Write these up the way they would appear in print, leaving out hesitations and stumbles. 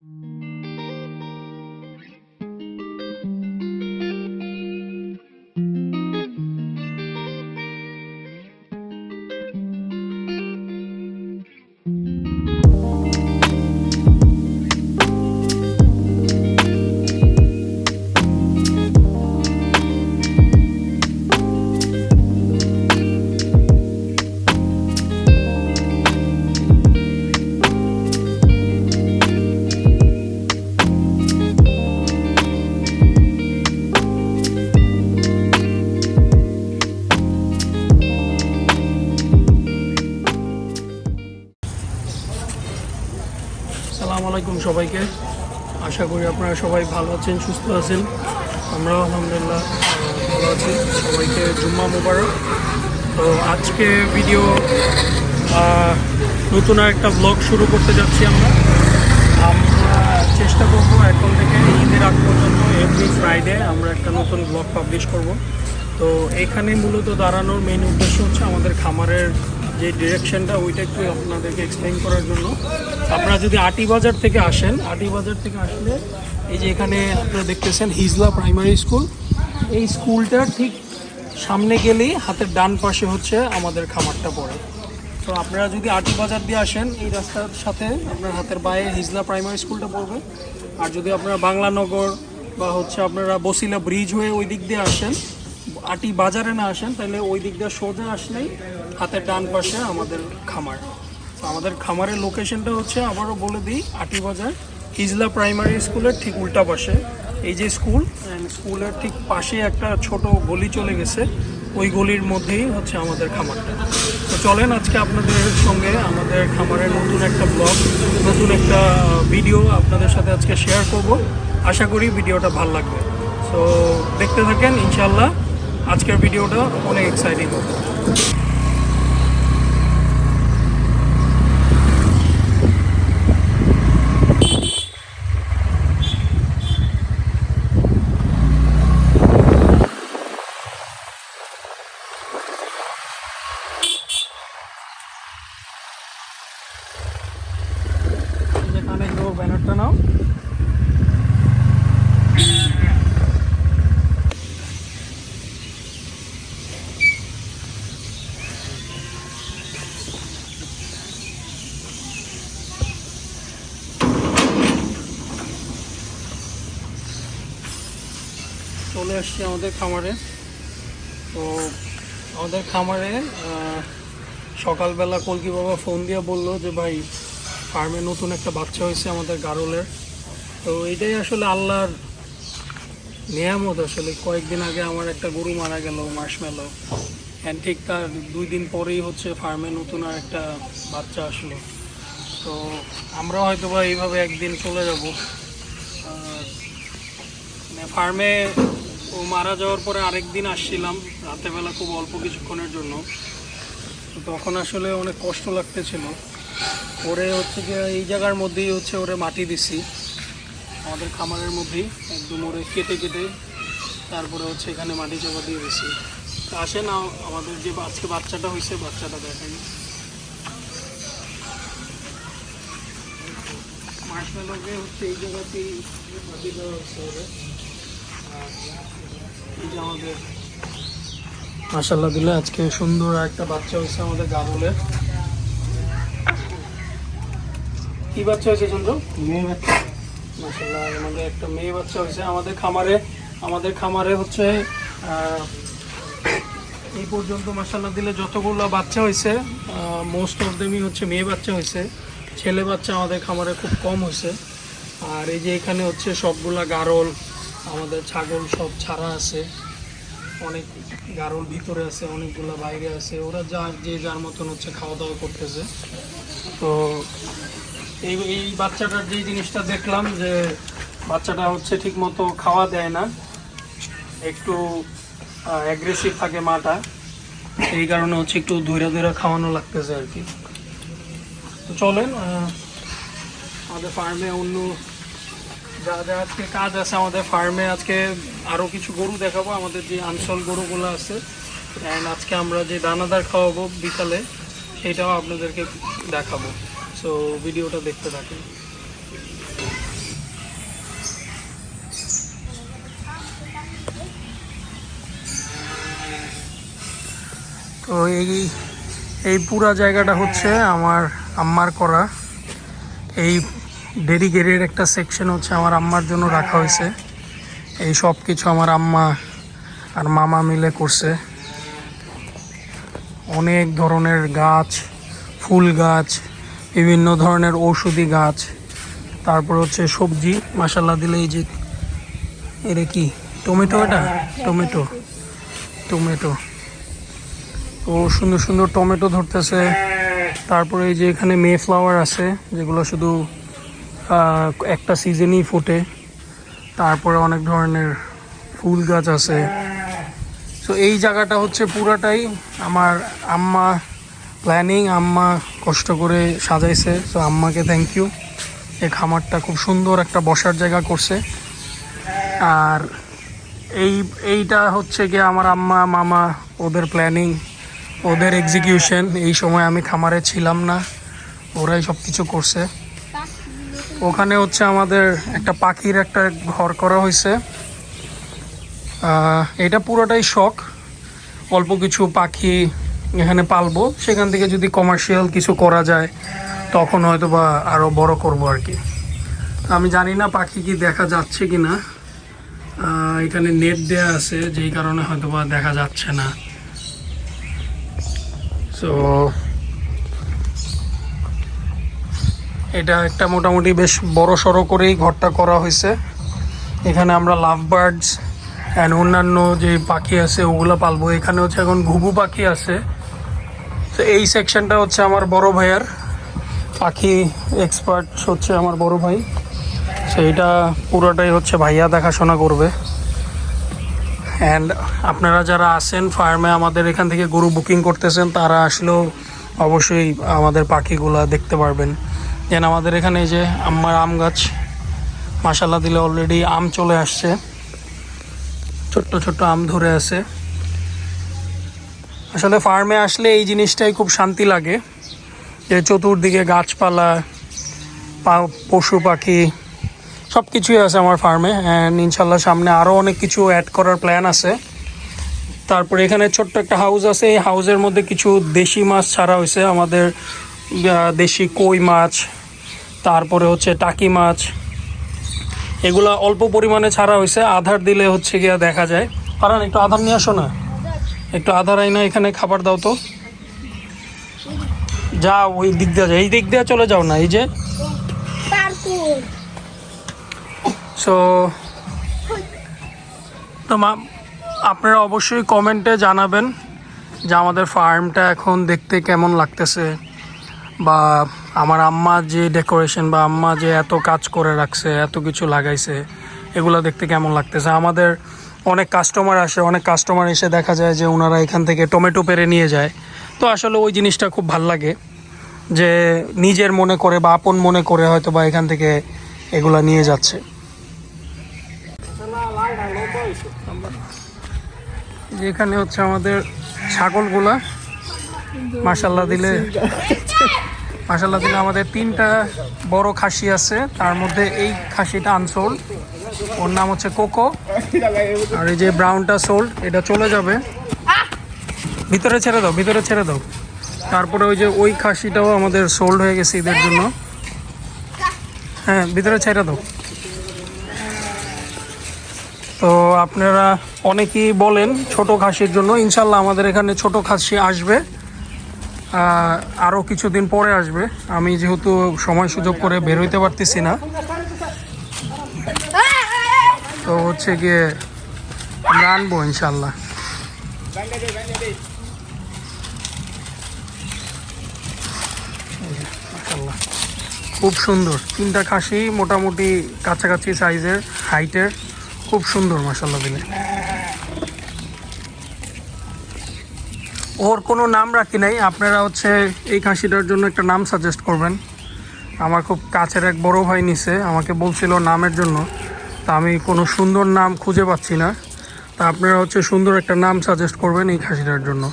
আসসালামু আলাইকুম সবাইকে। আশা করি আপনারা সবাই ভালো আছেন, সুস্থ আছেন। আমরাও আলহামদুলিল্লাহ ভালো আছি। সবাইকে জুম্মা মুবারক। তো আজকে ভিডিও নতুন একটা ব্লগ শুরু করতে যাচ্ছি। আমরা চেষ্টা করব এখন থেকে ঈদের আগ পর্যন্ত এভরি ফ্রাইডে আমরা একটা নতুন ব্লগ পাবলিশ করব। তো এখানে মূলত দাঁড়ানোর মেইন উদ্দেশ্য হচ্ছে আমাদের খামারের যে ডিরেকশনটা ওইটা একটু আপনাদেরকে এক্সপ্লেইন করার জন্য। আপনারা যদি আটি বাজার থেকে আসেন, আটি বাজার থেকে আসলে এই যে এখানে আপনারা দেখতেছেন হিজলা প্রাইমারি স্কুল, এই স্কুলটার ঠিক সামনে গেলেই হাতের ডান পাশে হচ্ছে আমাদের খামারটা পড়ে। তো আপনারা যদি আটি বাজার দিয়ে আসেন, এই রাস্তার সাথে আপনার হাতের বাঁয়ে হিজলা প্রাইমারি স্কুলটা পড়বে। আর যদি আপনারা বাংলানগর বা হচ্ছে আপনারা বসিলা ব্রিজ হয়ে ওই দিক দিয়ে আসেন, আটি বাজারে না আসেন, তাহলে ওই দিক দিয়ে সোজা আসলেই হাতের ডান পাশে আমাদের খামার। তো আমাদের খামারের লোকেশনটা হচ্ছে, আবারও বলে দিই, আটি বাজার হিজলা প্রাইমারি স্কুলের ঠিক উল্টা পাশে। এই যে স্কুল, স্কুলের ঠিক পাশে একটা ছোট গলি চলে গেছে, ওই গলির মধ্যেই হচ্ছে আমাদের খামারটা। তো চলেন আজকে আপনাদের সঙ্গে আমাদের খামারের নতুন একটা ব্লগ, নতুন একটা ভিডিও আপনাদের সাথে আজকে শেয়ার করব। আশা করি ভিডিওটা ভালো লাগবে। তো দেখতে থাকেন, ইনশাল্লাহ আজকের ভিডিওটা অনেক এক্সাইটিং হবে। যেখানে ব্যানারটা নাও। চলে আসছি আমাদের খামারে। তো আমাদের খামারে সকালবেলা কলকি বাবা ফোন দিয়ে বললো যে ভাই ফার্মে নতুন একটা বাচ্চা হয়েছে আমাদের গারলের। তো এটাই আসলে আল্লাহর নিয়ামত। আসলে কয়েকদিন আগে আমার একটা গরু মারা গেল, মার্শমেলো, অ্যান্ড ঠিক তার 2 দিন পরেই হচ্ছে ফার্মে নতুন আর একটা বাচ্চা আসলো। তো আমরা হয়তো বা এইভাবে একদিন চলে যাব। ফার্মে ও মারা যাওয়ার পরে আরেক দিন আসছিলাম রাতেরবেলা, খুব অল্প কিছুক্ষণের জন্য। তো তখন আসলে অনেক কষ্ট লাগতেছিল। ওরে হচ্ছে যে এই জায়গার মধ্যেই হচ্ছে ওরে মাটি দিছি, আমাদের খামারের মধ্যেই একদম ওরে কেটে কেটে তারপরে হচ্ছে এখানে মাটি চাপা দিয়ে দিছি। তো আসে না আমাদের যে আজকে বাচ্চাটা হয়েছে, বাচ্চাটা দেখেন। মার্শমেলোকে হচ্ছে এই জায়গাতেই মাটি দেওয়া হচ্ছে ওরে। এই যে আমাদের মাশাআল্লাহ দিলে আজকে সুন্দর একটা বাচ্চা হয়েছে আমাদের গারলের। কি বাচ্চা হয়েছে চন্দ্র? মেয়ে বাচ্চা। মাশাআল্লাহ আমাদের একটা মেয়ে বাচ্চা হয়েছে আমাদের খামারে হচ্ছে এই পর্যন্ত মাশাআল্লাহ দিলে যতগুলো বাচ্চা হয়েছে মোস্ট অফ দেমই হচ্ছে মেয়ে বাচ্চা হয়েছে। ছেলে বাচ্চা আমাদের খামারে খুব কম হয়েছে। আর এই যে এখানে হচ্ছে সবগুলা গারল, আমাদের ছাগল সব ছাড়া আছে, অনেক গারল ভিতরে আছে, অনেকগুলো বাইরে আছে। ওরা যে যার মতন হচ্ছে খাওয়া দাওয়া করতেছে। তো এই বাচ্চাটার যে জিনিসটা দেখলাম যে বাচ্চাটা হচ্ছে ঠিক মতো খাওয়া দেয় না, একটু অ্যাগ্রেসিভ থাকে মাটা, এই কারণে হচ্ছে একটু ধৈর্য ধৈর্য খাওয়ানো লাগতেছে আর কি। তো চলেন আমাদের ফার্মে অন্য যা যা আজকে কাজ আছে আমাদের ফার্মে, আজকে আরও কিছু গরু দেখাবো, আমাদের যে আনসল গরুগুলো আছে। অ্যান্ড আজকে আমরা যে দানাদার খাওয়াবো বিকালে, সেটাও আপনাদেরকে দেখাবো। সো ভিডিওটা দেখতে থাকেন। তো এই পুরা জায়গাটা হচ্ছে আমার আম্মার করা। এই ডেডিকেটেড একটা সেকশন হচ্ছে আমার আম্মার জন্য রাখা হয়েছে। এই সব কিছু আমার আম্মা আর মামা মিলে করছে। অনেক ধরনের গাছ, ফুল গাছ, বিভিন্ন ধরনের ঔষধি গাছ, তারপর হচ্ছে সবজি। মাশাল্লাহ দিলে এই যে এটা কি টমেটো, এটা টমেটো ও সুন্দর সুন্দর টমেটো ধরতেছে। তারপরে এই যে এখানে মে ফ্লাওয়ার আছে যেগুলো শুধু একটা সিজনই ফোটে। তারপরে অনেক ধরনের ফুল গাছ আছে। তো এই জায়গাটা হচ্ছে পুরাটাই আমার আম্মা প্ল্যানিং, আম্মা কষ্ট করে সাজাইছে। তো আম্মাকে থ্যাংক ইউ। এই খামারটা খুব সুন্দর একটা বসার জায়গা করছে। আর এইটা হচ্ছে গিয়ে আমার আম্মা মামা ওদের প্ল্যানিং, ওদের এক্সিকিউশন। এই সময় আমি খামারে ছিলাম না, ওরাই সব কিছু করছে। ওখানে হচ্ছে আমাদের একটা পাখির একটা ঘর করা হয়েছে। এটা পুরোটাই শখ, অল্প কিছু পাখি এখানে পালবো, সেখান থেকে যদি কমার্শিয়াল কিছু করা যায় তখন হয়তো বা আরও বড় করব আর কি। আমি জানি না পাখি কি দেখা যাচ্ছে কি না, এখানে নেট দেয়া আছে যেই কারণে হয়তো বা দেখা যাচ্ছে না। সো এটা একটা মোটামুটি বেশ বড় সড়ো করেই ঘরটা করা হয়েছে। এখানে আমরা লাভ বার্ডস অ্যান্ড অন্যান্য যে পাখি আছে ওগুলো পালবো। এখানে হচ্ছে এখন ঘুঘু পাখি আছে। তো এই সেকশনটা হচ্ছে আমার বড় ভাইয়ার, পাখি এক্সপার্ট হচ্ছে আমার বড় ভাই। তো এটা পুরোটাই হচ্ছে ভাইয়া দেখাশোনা করবে। অ্যান্ড আপনারা যারা আছেন ফার্মে আমাদের এখান থেকে গরু বুকিং করতেছেন, তারা আসলেও অবশ্যই আমাদের পাখিগুলা দেখতে পারবেন। যেন আমাদের এখানে যে আম্মার আম গাছ, মাশাল্লাহ দিলে অলরেডি আম চলে আসছে, ছোট্ট ছোট্ট আম ধরে আছে। আসলে ফার্মে আসলে এই জিনিসটাই খুব শান্তি লাগে, যে চতুর্দিকে গাছপালা, পশু পাখি সব কিছুই আছে আমার ফার্মে। অ্যান্ড ইনশাল্লাহ সামনে আরও অনেক কিছু অ্যাড করার প্ল্যান আছে। তারপরে এখানে ছোট্ট একটা হাউস আছে, এই হাউসের মধ্যে কিছু দেশি মাছ ছাড়া হয়েছে, আমাদের দেশি কই মাছ, তারপরে হচ্ছে টাকি মাছ, এগুলা অল্প পরিমাণে ছাড়া হয়েছে। আধার দিলে হচ্ছে গিয়া দেখা যায়। কারণ একটু আধার নিয়ে আসো না, একটু আধার আই না, এখানে খাবার দাও তো। যা ওই দিক দিয়ে যায়, এই দিক দিয়ে চলে যাও না, এই যে। সো তো আপনারা অবশ্যই কমেন্টে জানাবেন যে আমাদের ফার্মটা এখন দেখতে কেমন লাগতেছে, বা আমার আম্মা যে ডেকোরেশন বা আম্মা যে এত কাজ করে রাখছে, এত কিছু লাগাইছে, এগুলো দেখতে কেমন লাগতেছে। আমাদের অনেক কাস্টমার আসে, অনেক কাস্টমার এসে দেখা যায় যে ওনারা এখান থেকে টমেটো পেরে নিয়ে যায়। তো আসলে ওই জিনিসটা খুব ভাল লাগে, যে নিজের মনে করে বা আপন মনে করে হয়তো বা এখান থেকে এগুলা নিয়ে যাচ্ছে। যেখানে হচ্ছে আমাদের ছাগলগুলা, মাশাল্লাহ দিলে আমাদের 3টা বড় খাসি আছে। তার মধ্যে এই খাসিটা আনসোল্ড, ওর নাম হচ্ছে কোকো। আর এই যে ব্রাউনটা সোল্ড, এটা চলে যাবে। ভিতরে ছেড়ে দাও। তারপরে ওই খাসিটাও আমাদের সোল্ড হয়ে গেছে ঈদের জন্য। হ্যাঁ, ভিতরে ছেড়ে দাও। তো আপনারা অনেকেই বলেন ছোট খাসির জন্য, ইনশাল্লাহ আমাদের এখানে ছোট খাসি আসবে, আরও কিছুদিন পরে আসবে। আমি যেহেতু সময় সুযোগ করে বের হইতে পারতেছি না, তো হচ্ছে গিয়ে আমরা আনবো ইনশাল্লাহ। খুব সুন্দর 3টা খাসি, মোটামুটি কাছাকাছি সাইজের, হাইটের, খুব সুন্দর মাশাল্লাহ দিলে। ওর কোনো নাম রাখি নাই, আপনারা হচ্ছে এই খাসিটার জন্য একটা নাম সাজেস্ট করবেন। আমার খুব কাছের এক বড় ভাই নিছে, আমাকে বলছিল নামের জন্য, তা আমি কোনো সুন্দর নাম খুঁজে পাচ্ছি না। তা আপনারা হচ্ছে সুন্দর একটা নাম সাজেস্ট করবেন এই খাসিটার জন্য।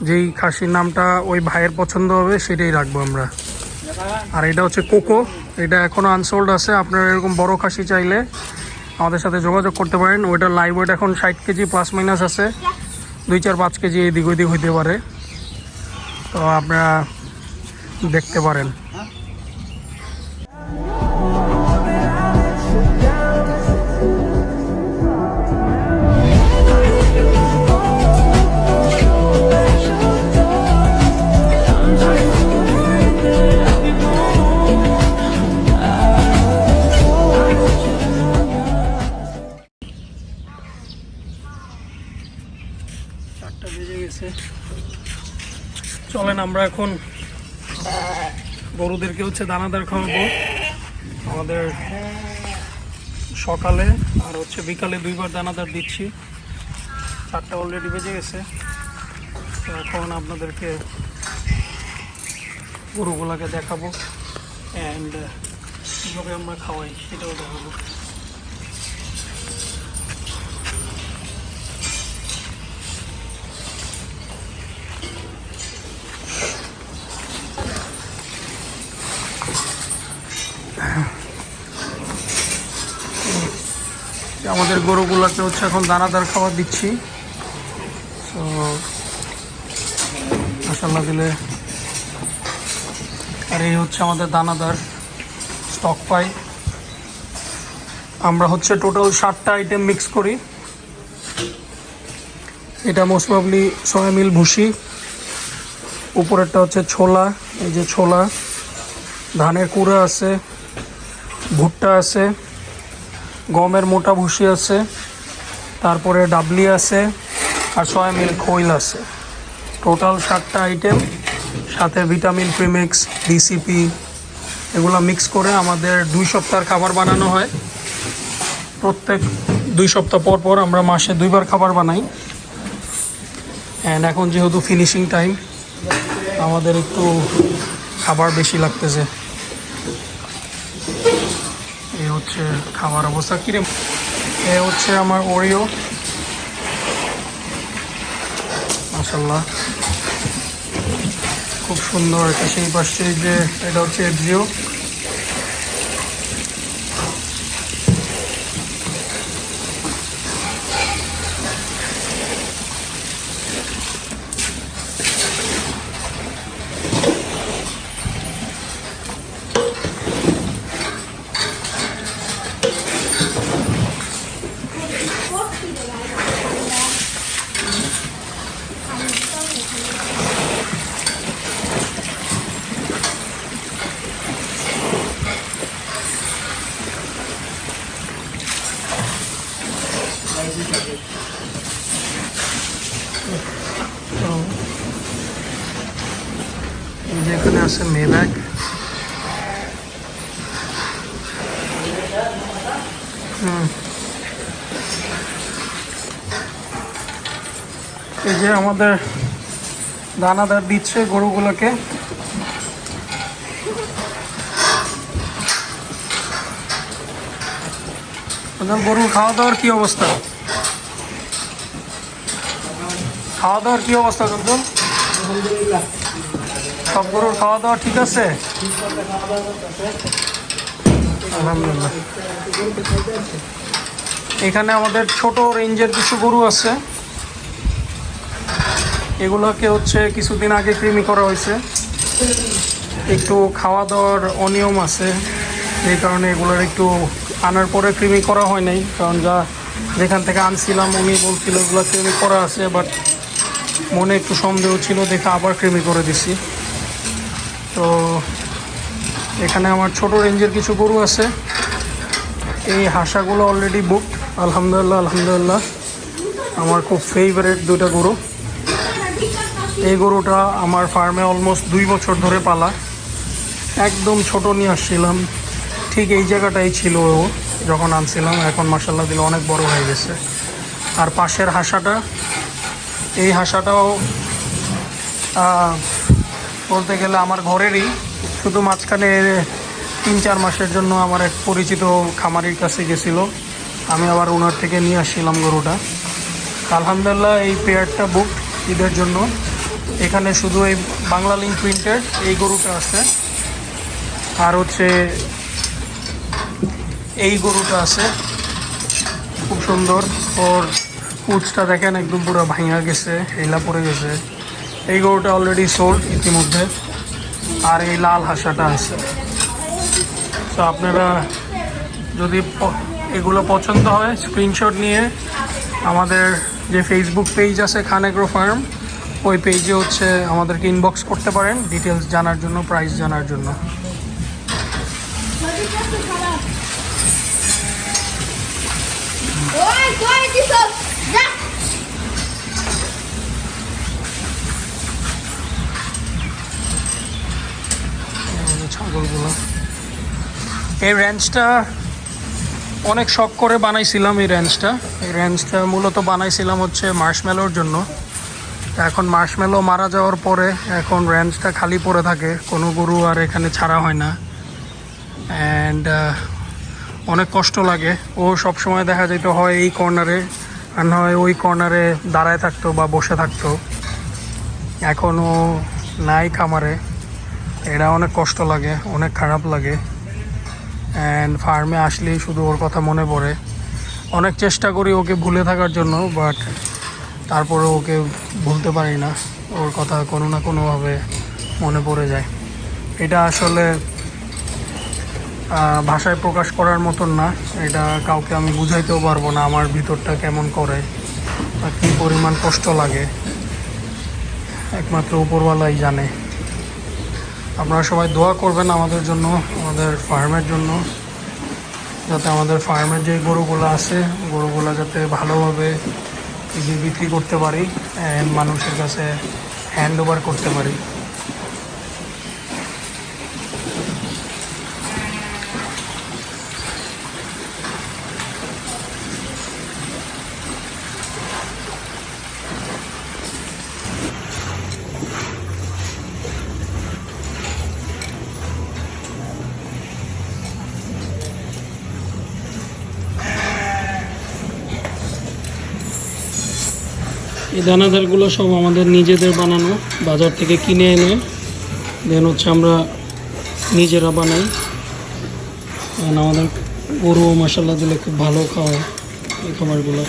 যেই খাসির নামটা ওই ভাইয়ের পছন্দ হবে সেটাই রাখবো আমরা। আর এটা হচ্ছে কোকো, এটা এখনও আনসোল্ড আছে। আপনারা এরকম বড় খাসি চাইলে আমাদের সাথে যোগাযোগ করতে পারেন। ওইটার লাইভ ওয়েট এখন 60 কেজি প্লাস মাইনাস আছে, 2-4-5 কেজি এদিক ওইদিক হইতে পারে। তো আপনারা দেখতে পারেন। চলেন আমরা এখন গরুদেরকে হচ্ছে দানাদার খাওয়াবো। আমাদের সকালে আর হচ্ছে বিকালে 2বার দানাদার দিচ্ছি। 4টা অলরেডি বেজে গেছে। তো এখন আপনাদেরকে গরুগুলাকে দেখাবো অ্যান্ড কীভাবে আমরা খাওয়াই সেটাও দেখাবো। আমাদের গরুগুলোকে হচ্ছে এখন দানাদার খাবার দিচ্ছি। তো মাশাআল্লাহ দিলে আর এই হচ্ছে আমাদের দানাদার স্টক পাই। আমরা হচ্ছে টোটাল 7টা আইটেম মিক্স করি। এটা মোস্ট প্রবলি সয়া মিল ভুসি, উপরেরটা হচ্ছে ছোলা, এই যে ছোলা, ধানের কুড়া আছে, ভুট্টা আছে, গমের মোটা ভুসি আছে, তারপরে ডাবলি আছে আর সয়া মিল খৈল আছে। টোটাল 7টা আইটেম, সাথে ভিটামিন প্রিমিক্স, ডিসিপি এগুলো মিক্স করে আমাদের 2 সপ্তাহের খাবার বানানো হয়। প্রত্যেক 2 সপ্তাহ পর পর আমরা মাসে 2বার খাবার বানাই। অ্যান্ড এখন যেহেতু ফিনিশিং টাইম, আমাদের একটু খাবার বেশি লাগতেছে। এই হচ্ছে খাবার অবস্থা। কিরে, এ হচ্ছে আমার ওরিও, মাশাআল্লাহ খুব সুন্দর। এটা সেই পাশে যে এটা হচ্ছে এফজিও। যেখানে আছে মেব্যাগ, এই যে আমাদের দানাদার দিচ্ছে গরুগুলোকে। গরুর খাওয়া দাওয়ার কি অবস্থা? খাওয়া দাওয়ার কি অবস্থা চঞ্চল? সব গরুর খাওয়া দাওয়া ঠিক আছে? আলহামদুলিল্লাহ। এখানে আমাদের ছোট রেঞ্জের কিছু গরু আছে, এগুলোকে হচ্ছে কিছুদিন আগে কৃমি করা হয়েছে। একটু খাওয়া দাওয়ার অনিয়ম আছে, এই কারণে এগুলোর একটু আনার পরে কৃমি করা হয় নাই। কারণ যেখান থেকে আনছিলাম উনি বলছিল এগুলো কৃমি করা আছে, বাট মনে একটু সন্দেহ ছিল দেখে আবার কৃমি করে দিছি। তো এখানে আমার ছোট রেঞ্জের কিছু গরু আছে। এই হাঁসাগুলো অলরেডি বুকড, আলহামদুলিল্লাহ আলহামদুলিল্লাহ। আমার খুব ফেভারিট 2টা গরু। এই গরুটা আমার ফার্মে অলমোস্ট 2 বছর ধরে পালা। একদম ছোট নিয়ে আসছিলাম, ঠিক এই জায়গাটাই ছিল ও যখন আনছিলাম। এখন মাশাআল্লাহ দিলে অনেক বড় হয়ে গেছে। আর পাশের হাঁসাটা, এই হাঁসাটাও বলতে গেলে আমার ঘরেরই, শুধু মাঝখানে 3-4 মাসের জন্য আমার এক পরিচিত খামারির কাছে গেছিল, আমি আবার ওনার থেকে নিয়ে আসছিলাম গরুটা। আলহামদুলিল্লাহ এই পেয়ারটা বুকড ঈদের জন্য। এখানে শুধু এই বাংলা লিঙ্ক প্রিন্টেড এই গরুটা আছে, আর হচ্ছে এই গরুটা আছে খুব সুন্দর। ওর পুঁছটা দেখেন একদম পুরো ভাঙা গেছে, হেলা পড়ে গেছে। এই গরুটা অলরেডি সোল্ড ইতিমধ্যে, আর এই লাল হাঁসাটা আছে। তো আপনারা যদি এগুলো পছন্দ হয় স্ক্রিনশট নিয়ে আমাদের যে ফেসবুক পেজ আছে খান এগ্রো ফার্ম, ওই পেজে হচ্ছে আমাদেরকে ইনবক্স করতে পারেন ডিটেলস জানার জন্য, প্রাইস জানার জন্য। ছাগলগুলো, এই রেঞ্জটা অনেক শখ করে বানাইছিলাম। এই রেঞ্জটা মূলত বানাইছিলাম হচ্ছে মার্শমেলোর জন্য। এখন মার্শমেলো মারা যাওয়ার পরে এখন রেঞ্জটা খালি পড়ে থাকে, কোনো গরু আর এখানে ছাড়া হয় না। অ্যান্ড অনেক কষ্ট লাগে। ও সব সময় দেখা যেত হয় এই কর্নারে আর না হয় ওই কর্নারে দাঁড়ায় থাকতো বা বসে থাকতো। এখন ও নাই খামারে, এটা অনেক কষ্ট লাগে, অনেক খারাপ লাগে। অ্যান্ড ফার্মে আসলেই শুধু ওর কথা মনে পড়ে। অনেক চেষ্টা করি ওকে ভুলে থাকার জন্য, বাট তারপরে ওকে ভুলতে পারি না। ওর কথা কোনো না কোনোভাবে মনে পড়ে যায়। এটা আসলে ভাষায় প্রকাশ করার মতন না। এটা কাউকে আমি বুঝাইতেও পারবো না আমার ভিতরটা কেমন করে বা কী পরিমাণ কষ্ট লাগে, একমাত্র উপরওয়ালাই জানে। আপনারা সবাই দোয়া করবেন আমাদের জন্য, আমাদের ফার্মের জন্য, যাতে আমাদের ফার্মের যে গরুগুলো আছে গরুগুলো যাতে ভালোভাবে বিক্রি করতে পারি অ্যান্ড মানুষের কাছে হ্যান্ড ওভার করতে পারি। এই দানাদারগুলো সব আমাদের নিজেদের বানানো, বাজার থেকে কিনে এনে দেন হচ্ছে আমরা নিজেরা বানাই। আমাদের গরু মশলা দিলে খুব ভালো খাওয়ায় এই খাবারগুলো।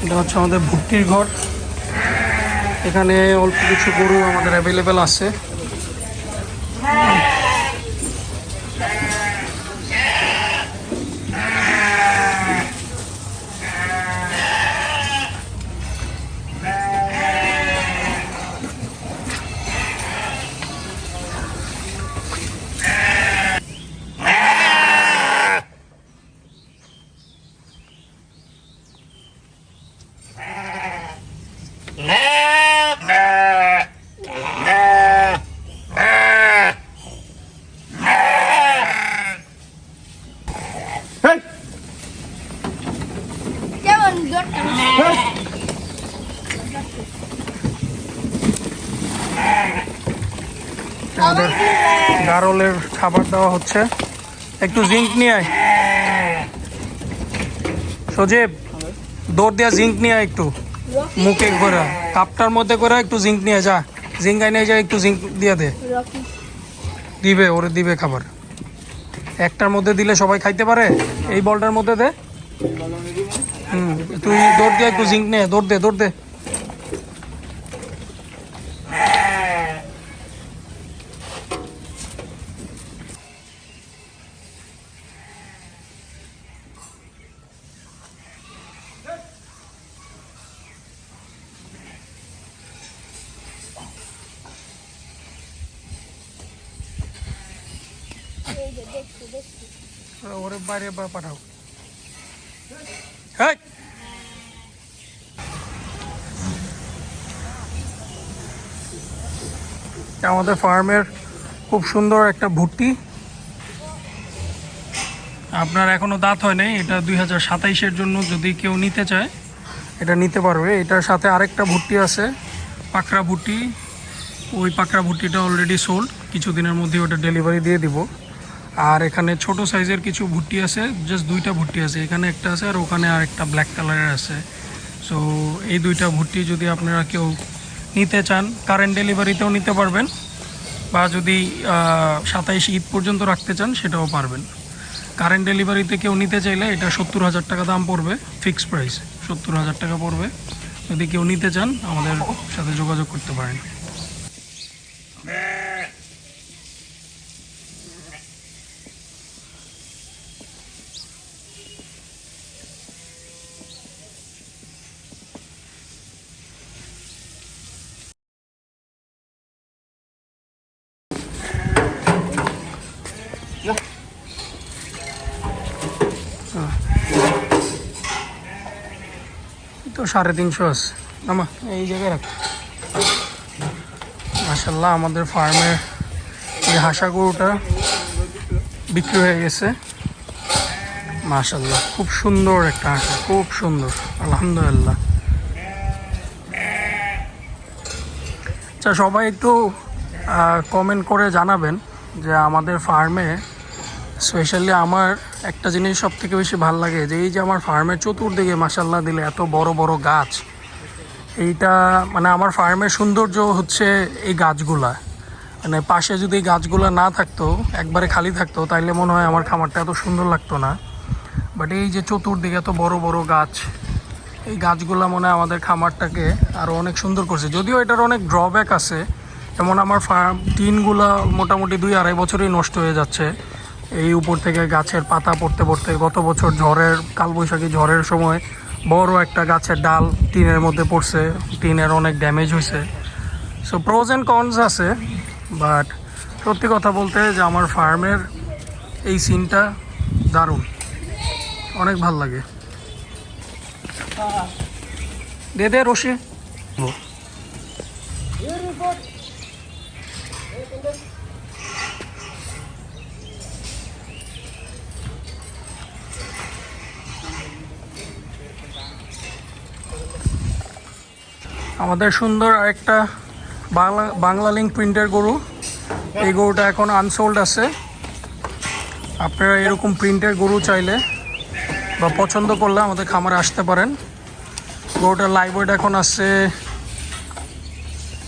এটা হচ্ছে আমাদের ভুট্টির ঘর। এখানে অল্প কিছু গরু আমাদের অ্যাভেলেবেল আছে। আমাদের গারলের খাবার দেওয়া হচ্ছে। একটু জিঙ্ক নিয়ে আয় সজীব, দৌড় দিয়া জিঙ্ক নিয়ে আয়, একটু মুখে করে কাপটার মধ্যে করে একটু জিঙ্ক নিয়ে যা, জিঙ্ক আই নিয়ে যা, একটু জিঙ্ক দিয়ে দে, দিবে ওরে দিবে খাবার। একটার মধ্যে দিলে সবাই খাইতে পারে, এই বলটার মধ্যে দে। তুই দৌড় দিয়ে একটু জিঙ্ক নিয়ে দৌড় দে, দৌড় দে। ওরে বাইরে পাঠাও। হ্যাঁ, আমাদের ফার্মের খুব সুন্দর একটা ভুট্টি, আপনার এখনও দাঁত হয় নাই, এটা 2027-এর জন্য যদি কেউ নিতে চায় এটা নিতে পারবে। এটার সাথে আরেকটা ভুট্টি আছে, পাকড়া ভুট্টি। ওই পাকড়া ভুট্টিটা অলরেডি সোল্ড, কিছুদিনের মধ্যে ওটা ডেলিভারি দিয়ে দিব। আর এখানে ছোট সাইজের কিছু ভুট্টি আছে, জাস্ট 2টা ভুট্টি আছে, এখানে একটা আছে আর ওখানে আরেকটা ব্ল্যাক কালারের আছে। সো এই 2টা ভুট্টি যদি আপনারা কেউ নিতে চান কারেন্ট ডেলিভারিতেও নিতে পারবেন, বা যদি 27 ঈদ পর্যন্ত রাখতে চান সেটাও পারবেন। কারেন্ট ডেলিভারিতে কেউ নিতে চাইলে এটা 70,000 টাকা দাম পড়বে, ফিক্সড প্রাইস 70,000 টাকা পড়বে। যদি কেউ নিতে চান আমাদের সাথে যোগাযোগ করতে পারেন। তো 350 আছে আমা, এই জায়গায় রাখ। মাশাল্লাহ আমাদের ফার্মের এই হাঁসা গরুটা বিক্রি হয়ে গেছে। মাশাল্লাহ খুব সুন্দর একটা হাঁসা, খুব সুন্দর, আলহামদুলিল্লাহ। আচ্ছা, সবাই একটু কমেন্ট করে জানাবেন যে আমাদের ফার্মে স্পেশালি আমার একটা জিনিস সব থেকে বেশি ভালো লাগে, যে এই যে আমার ফার্মের চতুর্দিকে মাশাল্লাহ দিলে এত বড় বড় গাছ। এইটা মানে আমার ফার্মের সৌন্দর্য হচ্ছে এই গাছগুলা। মানে পাশে যদি গাছগুলা না থাকতো, একবারে খালি থাকতো, তাইলে মনে হয় আমার খামারটা এত সুন্দর লাগতো না। বাট এই যে চতুর্দিকে এত বড় বড় গাছ, এই গাছগুলা মনে হয় আমাদের খামারটাকে আরও অনেক সুন্দর করছে। যদিও এটার অনেক ড্রব্যাক আছে, যেমন আমার ফার্ম টিনগুলা মোটামুটি 2-2.5 বছরই নষ্ট হয়ে যাচ্ছে। এই উপর থেকে গাছের পাতা পড়তে পড়তে, গত বছর কালবৈশাখী ঝড়ের সময় বড় একটা গাছের ডাল টিনের মধ্যে পড়ছে, টিনের অনেক ড্যামেজ হয়েছে। সো প্রোজ অ্যান্ড কনস আছে, বাট সত্যি কথা বলতে যে আমার ফার্মের এই সিনটা দারুণ, অনেক ভাল লাগে। দে দে রশি। আমাদের সুন্দর আরেকটা বাংলা লিঙ্ক প্রিন্টের গরু, এই গরুটা এখন আনসোল্ড আছে। আপনারা এরকম প্রিন্টের গরু চাইলে বা পছন্দ করলে আমাদের খামারে আসতে পারেন। গরুটার লাইভ ওয়েট এখন আছে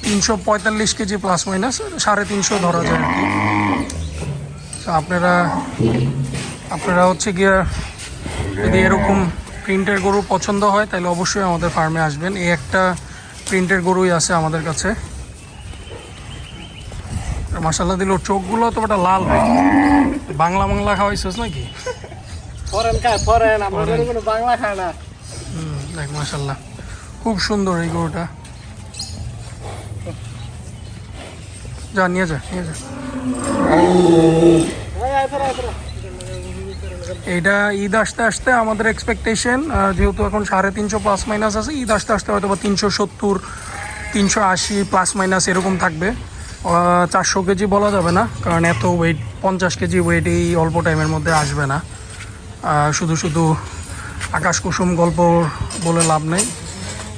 345 কেজি প্লাস মাইনাস 350 ধরা যায় আর কি। তো আপনারা হচ্ছে গিয়ে যদি এরকম প্রিন্টের গরু পছন্দ হয় তাহলে অবশ্যই আমাদের ফার্মে আসবেন। এই একটা প্রিন্টের গরুই আছে আমাদের কাছে। মাশাআল্লাহ দিল, চোখগুলো তো একটা লাল ভাই। বাংলা খাওয়াইছিস নাকি? বাংলা খায় না। দেখ মাশাআল্লাহ খুব সুন্দর এই গরুটা। যা নিয়ে যা। এইটা ঈদ আসতে আসতে আমাদের এক্সপেকটেশন, যেহেতু এখন 350 প্লাস মাইনাস আছে, ঈদ আসতে আসতে হয়তো বা 370 380 প্লাস মাইনাস এরকম থাকবে। 400 কেজি বলা যাবে না, কারণ এত ওয়েট 50 কেজি ওয়েট এই অল্প টাইমের মধ্যে আসবে না। শুধু আকাশ কুসুম গল্প বলে লাভ নেই,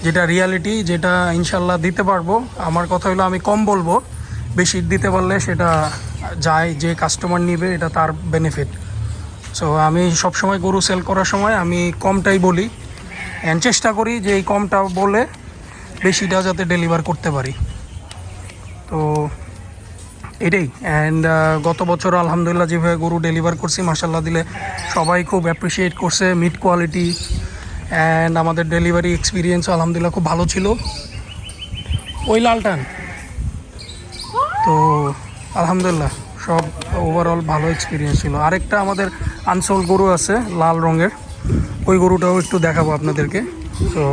যেটা রিয়ালিটি, যেটা ইনশাল্লাহ দিতে পারবো। আমার কথা হলো আমি কম বলবো, বেশি দিতে পারলে সেটা যে কাস্টমার নিবে এটা তার বেনিফিট। সো আমি সবসময় গরু সেল করার সময় আমি কমটাই বলি, অ্যান্ড চেষ্টা করি যে এই কমটা বলে বেশিটা যাতে ডেলিভার করতে পারি। তো এটাই। অ্যান্ড গত বছর আলহামদুলিল্লাহ যেভাবে গরু ডেলিভার করছি মাশাল্লাহ দিলে সবাই খুব অ্যাপ্রিসিয়েট করছে, মিট কোয়ালিটি অ্যান্ড আমাদের ডেলিভারি এক্সপিরিয়েন্স আলহামদুলিল্লাহ খুব ভালো ছিল। ওই লালটান তো আলহামদুলিল্লাহ সব ওভারঅল ভালো এক্সপিরিয়েন্স ছিল। আরেকটা আমাদের আনসোল্ড গরু আছে লাল রঙের, ওই গরুটাও একটু দেখাবো আপনাদেরকে। তো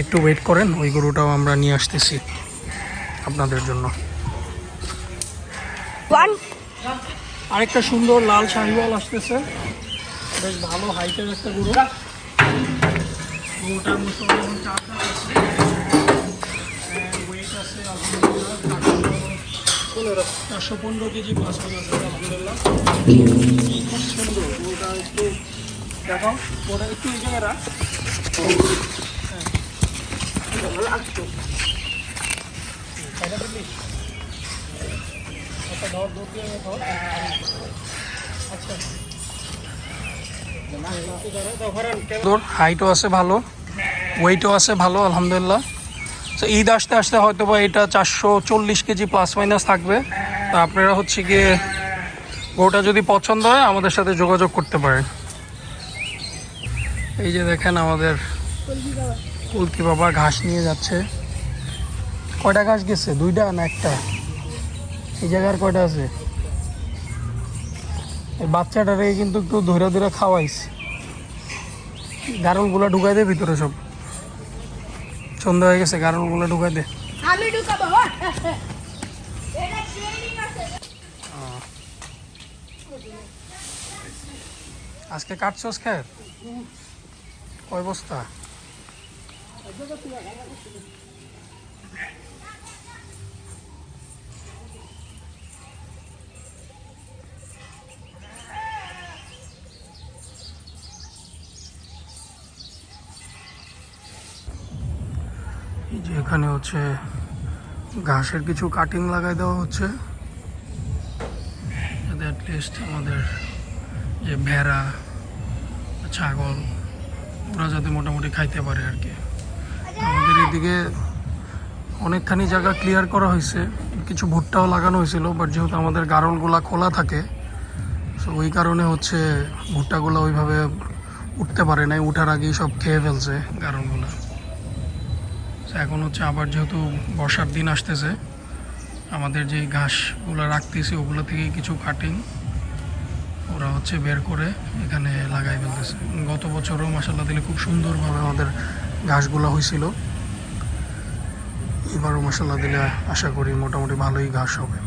একটু ওয়েট করেন, ওই গরুটাও আমরা নিয়ে আসতেছি আপনাদের জন্য। আরেকটা সুন্দর লাল শাহিওয়াল আসতেছে, বেশ ভালো হাইটের একটা গরু। গরুটার মধ্যে ওয়েট আছে আলহামদুলিল্লাহ, 415 কেজি প্লাস মাইনাস আলহামদুলিল্লাহ। খুব সুন্দর ওটা, একটু দেখো ওটা একটু এই জায়গায় রাখ। হাইটও আছে ভালো, ওয়েটও আছে ভালো আলহামদুলিল্লাহ। তো ঈদ আসতে আসতে হয়তো বা এটা 440 কেজি প্লাস মাইনাস থাকবে। তা আপনারা হচ্ছে গিয়ে গরুটা যদি পছন্দ হয় আমাদের সাথে যোগাযোগ করতে পারেন। এই যে দেখেন আমাদের কলকি বাবা ঘাস নিয়ে যাচ্ছে। কয়টা ঘাস গেছে? 2টা না 1টা? এই জায়গার কয়টা আছে? এই বাচ্চাটারে কিন্তু একটু ধরে ধরে খাওয়াইছে। গারলগুলো ঢুকাই দে ভিতরে, সব সন্ধ্যা হয়ে গেছে, গারলগুলো ঢুকাই দে। আমি ঢুকাবো। এটা ট্রেনিং আছে। আজকে কাটছস খের? কয় বস্তা? এই যে এখানে হচ্ছে ঘাসের কিছু কাটিং লাগাই দেওয়া হচ্ছে, যাতে অ্যাটলিস্ট আমাদের যে ভেড়া, ছাগল ওরা যাতে মোটামুটি খাইতে পারে আর কি। আমাদের এদিকে অনেকখানি জায়গা ক্লিয়ার করা হয়েছে, কিছু ভুট্টাও লাগানো হয়েছিল, বাট যেহেতু আমাদের গারলগুলা খোলা থাকে, সো ওই কারণে হচ্ছে ভুট্টাগুলো ওইভাবে উঠতে পারে নাই, উঠার আগেই সব খেয়ে ফেলছে গারলগুলা। এখন হচ্ছে আবার যেহেতু বর্ষার দিন আসতেছে, আমাদের যে ঘাসগুলো রাখতেছি ওগুলো থেকে কিছু কাটিং ওরা হচ্ছে বের করে এখানে লাগাই ফেলতেছে। গত বছরও মাসাল্লাহ দিলে খুব সুন্দরভাবে আমাদের ঘাসগুলো হয়েছিল, এবারও মাসাল্লাহ দিলে আশা করি মোটামুটি ভালোই ঘাস হবে।